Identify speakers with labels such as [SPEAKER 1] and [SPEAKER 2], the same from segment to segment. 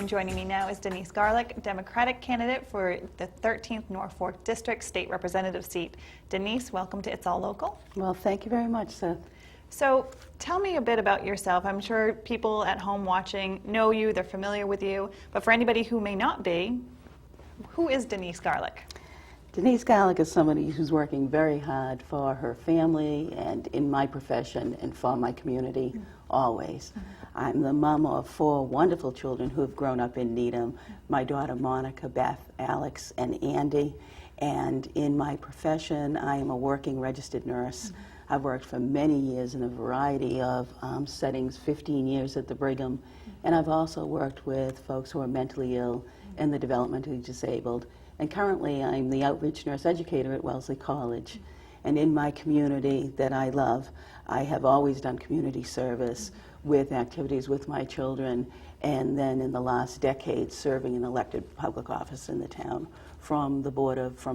[SPEAKER 1] And joining me now is Denise Garlick, Democratic candidate for the 13th Norfolk District State Representative seat. Denise, welcome to It's All Local.
[SPEAKER 2] Well, thank you very much, Seth.
[SPEAKER 1] So tell me a bit about yourself. I'm sure people at home watching know you, they're familiar with you, but for anybody who may not be, who is Denise Garlick?
[SPEAKER 2] Denise Garlick is somebody who's working very hard for her family and in my profession and for my community, always. I'm the mom of 4 wonderful children who have grown up in Needham, my daughter Monica, Beth, Alex, and Andy. And in my profession, I am a working registered nurse. I've worked for many years in a variety of settings, 15 years at the Brigham, and I've also worked with folks who are mentally ill and the developmentally disabled. And currently, I'm the outreach nurse educator at Wellesley College. And in my community that I love, I have always done community service with activities with my children, and then in the last decade, serving in elected public office in the town, from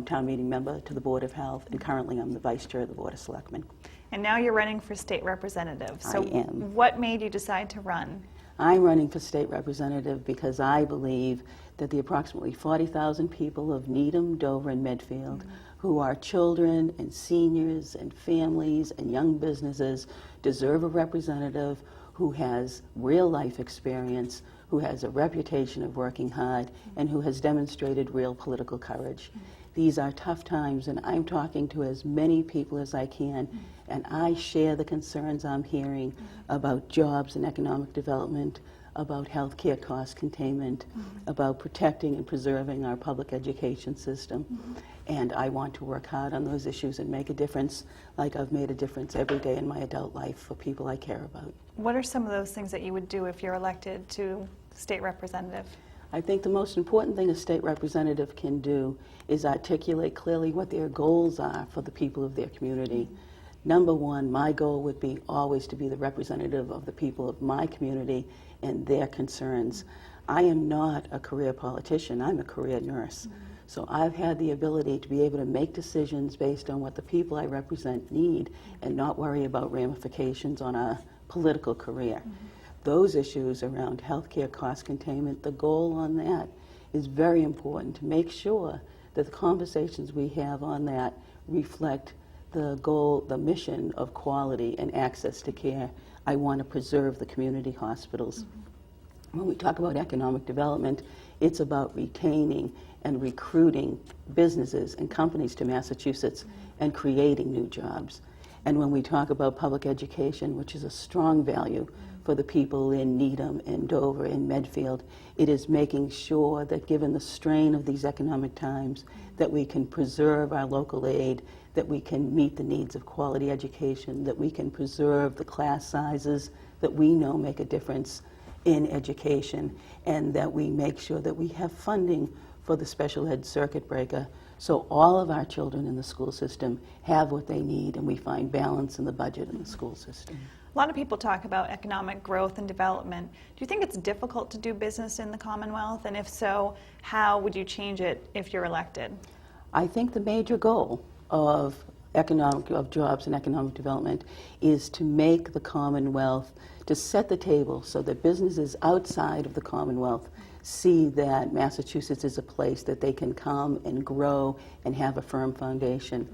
[SPEAKER 2] town meeting member to the Board of Health, and currently I'm the vice chair of the Board of Selectmen.
[SPEAKER 1] And now you're running for state representative. So
[SPEAKER 2] I am.
[SPEAKER 1] What made you decide to run?
[SPEAKER 2] I'm running for state representative because I believe that the approximately 40,000 people of Needham, Dover, and Medfield who are children and seniors and families and young businesses deserve a representative who has real life experience, who has a reputation of working hard, and who has demonstrated real political courage. These are tough times, and I'm talking to as many people as I can, and I share the concerns I'm hearing about jobs and economic development, about health care cost containment, about protecting and preserving our public education system. And I want to work hard on those issues and make a difference, like I've made a difference every day in my adult life for people I care about.
[SPEAKER 1] What are some of those things that you would do if you're elected to state representative?
[SPEAKER 2] I think the most important thing a state representative can do is articulate clearly what their goals are for the people of their community. Number one, my goal would be always to be the representative of the people of my community and their concerns. I am not a career politician, I'm a career nurse. So I've had the ability to be able to make decisions based on what the people I represent need and not worry about ramifications on a political career. Those issues around healthcare cost containment, the goal on that is very important to make sure that the conversations we have on that reflect the goal, the mission of quality and access to care. I want to preserve the community hospitals. When we talk about economic development, it's about retaining and recruiting businesses and companies to Massachusetts and creating new jobs. And when we talk about public education, which is a strong value for the people in Needham and Dover and Medfield, it is making sure that given the strain of these economic times, that we can preserve our local aid, that we can meet the needs of quality education, that we can preserve the class sizes that we know make a difference in education, and that we make sure that we have funding for the special ed circuit breaker so all of our children in the school system have what they need and we find balance in the budget in the school system.
[SPEAKER 1] A lot of people talk about economic growth and development. Do you think it's difficult to do business in the Commonwealth? And if so, how would you change it if you're elected?
[SPEAKER 2] I think the major goal of jobs and economic development is to make the Commonwealth, to set the table so that businesses outside of the Commonwealth see that Massachusetts is a place that they can come and grow and have a firm foundation.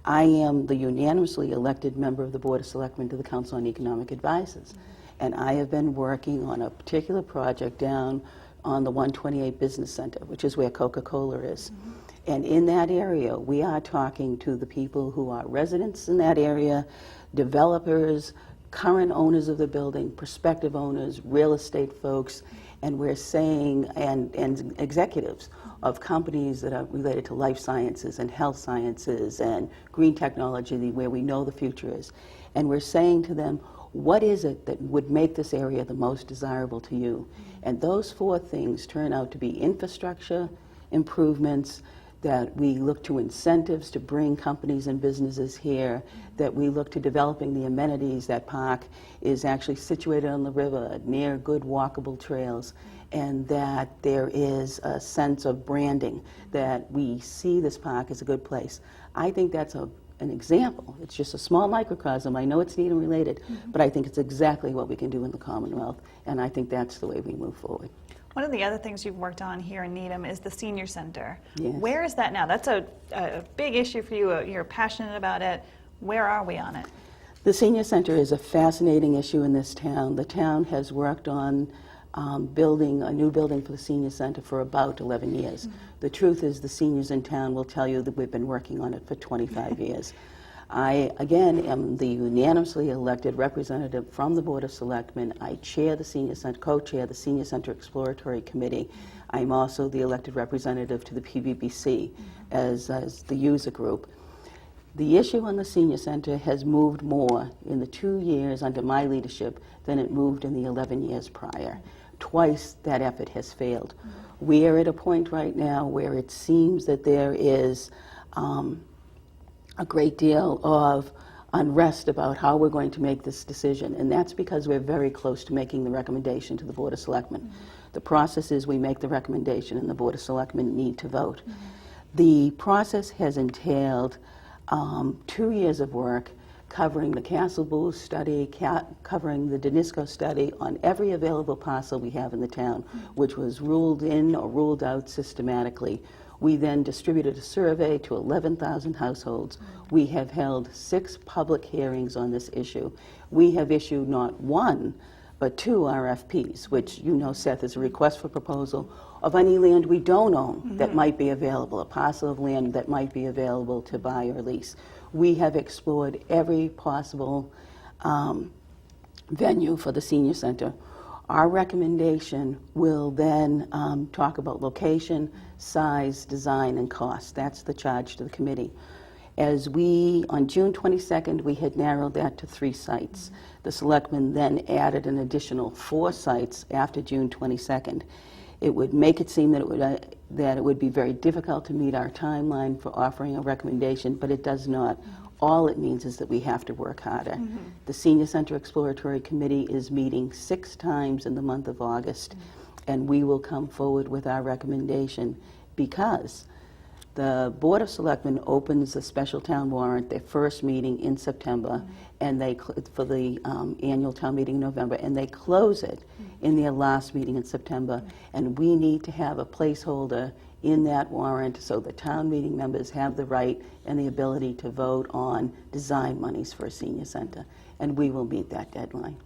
[SPEAKER 2] I am the unanimously elected member of the Board of Selectmen to the Council on Economic Advisors, and I have been working on a particular project down on the 128 Business Center, which is where Coca-Cola is. And in that area, we are talking to the people who are residents in that area, developers, current owners of the building, prospective owners, real estate folks, and we're saying, and executives of companies that are related to life sciences and health sciences and green technology, where we know the future is. And we're saying to them, what is it that would make this area the most desirable to you? And those 4 things turn out to be infrastructure improvements, that we look to incentives to bring companies and businesses here, that we look to developing the amenities. That park is actually situated on the river near good walkable trails, and that there is a sense of branding, that we see this park as a good place. I think that's an example. It's just a small microcosm. I know it's Needham related, but I think it's exactly what we can do in the Commonwealth, and I think that's the way we move forward.
[SPEAKER 1] One of the other things you've worked on here in Needham is the senior center.
[SPEAKER 2] Yes.
[SPEAKER 1] Where is that now? That's a big issue for you. You're passionate about it. Where are we on it?
[SPEAKER 2] The senior center is a fascinating issue in this town. The town has worked on building a new building for the senior center for about 11 years. Mm-hmm. The truth is the seniors in town will tell you that we've been working on it for 25 years. I, again, am the unanimously elected representative from the Board of Selectmen. I chair the Senior Center, co-chair the Senior Center Exploratory Committee. I'm also the elected representative to the PBBC as the user group. The issue on the Senior Center has moved more in the 2 years under my leadership than it moved in the 11 years prior. Twice that effort has failed. We are at a point right now where it seems that there is a great deal of unrest about how we're going to make this decision, and that's because we're very close to making the recommendation to the Board of Selectmen. The process is we make the recommendation and the Board of Selectmen need to vote. The process has entailed 2 years of work covering the Castle Booth study, covering the Danisco study on every available parcel we have in the town, which was ruled in or ruled out systematically. We then distributed a survey to 11,000 households. We have held 6 public hearings on this issue. We have issued not 1, but 2 RFPs, which you know, Seth, is a request for proposal of any land we don't own that might be available, a parcel of land that might be available to buy or lease. We have explored every possible venue for the senior center. Our recommendation will then talk about location, size, design, and cost. That's the charge to the committee. As we, on June 22nd, we had narrowed that to 3 sites. The selectmen then added an additional 4 sites after June 22nd. It would make it seem that it would be very difficult to meet our timeline for offering a recommendation, but it does not. All it means is that we have to work harder. The Senior Center Exploratory Committee is meeting 6 times in the month of August, and we will come forward with our recommendation because the Board of Selectmen opens a special town warrant, their first meeting in September, and they for the annual town meeting in November, and they close it in their last meeting in September. And we need to have a placeholder in that warrant so the town meeting members have the right and the ability to vote on design monies for a senior center. And we will meet that deadline.